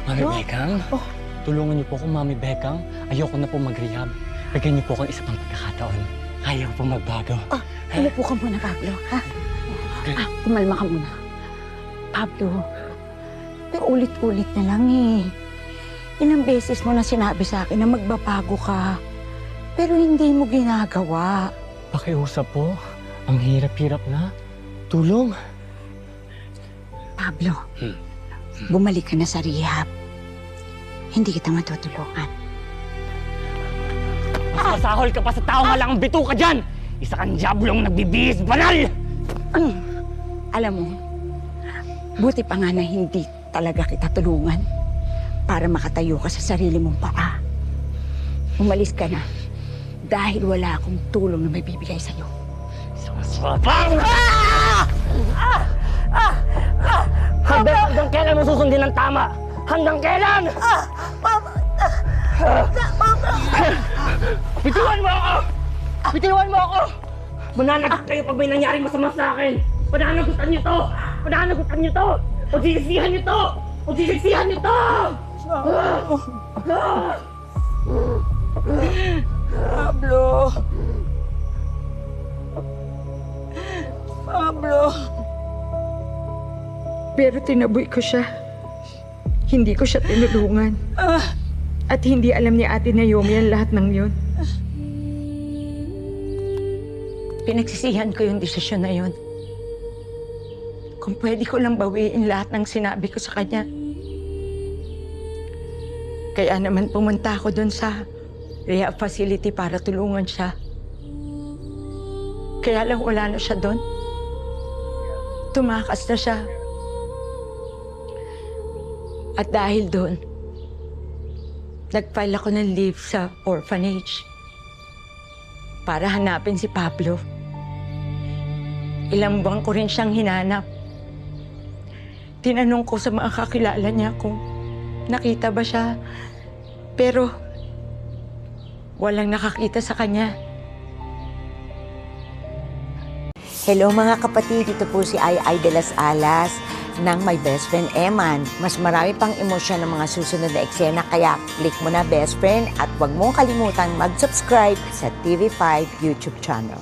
Mami Bekang? Oh. Tulungan niyo po ako, Mami Bekang. Ayoko na po mag-rehab. Bigyan niyo po ako ng isa pang pagkakataon. Ayaw po magbago. Umupo ka muna, Pablo, ha? Kumalma ka muna. Pablo, pero ulit-ulit na lang eh. Ilang beses mo na sinabi sa akin na magbabago ka. Pero hindi mo ginagawa. Pakiusap po. Ang hirap-hirap na. Tulong. Pablo, bumalik ka na sa rehab. Hindi kita matutulungan. Mas masahol ka pa sa tao nga lang ang bito ka dyan! Isa kang diablong nagbibihis banal! Alam mo, buti pa nga na hindi talaga kita tulungan para makatayo ka sa sarili mong paa. Umalis ka na dahil wala akong tulong na may bibigay sa'yo. Sapang! Hanggang kailan mo susundin ang tama? Hanggang kailan? Bitiwan mo ako! Bitiwan mo ako! Mananagot kayo pag may nangyaring masama sa akin! Mananagutan niyo to! Mananagutan niyo to! Pagsisisihan niyo to! Pagsisisihan niyo to! Pablo! Pablo! Pero tinaboy ko siya. Hindi ko siya tinulungan. At hindi alam ni Ate Naomi ang lahat ng yun. Pinagsisihan ko yung desisyon na yun. Kung pwede ko lang bawiin lahat ng sinabi ko sa kanya. Kaya naman pumunta ako doon sa rehab facility para tulungan siya. Kaya lang wala na siya doon. Tumakas na siya. At dahil doon, nag-file ako ng leave sa orphanage para hanapin si Pablo. Ilang buwan ko rin siyang hinanap. Tinanong ko sa mga kakilala niya kung nakita ba siya, pero walang nakakita sa kanya. Hello mga kapatid, ito po si Ai de las Alas ng My Best Friend Eman. Mas marami pang emosyon ng mga susunod na eksena, kaya click mo na Best Friend at huwag mong kalimutan mag-subscribe sa TV5 YouTube channel.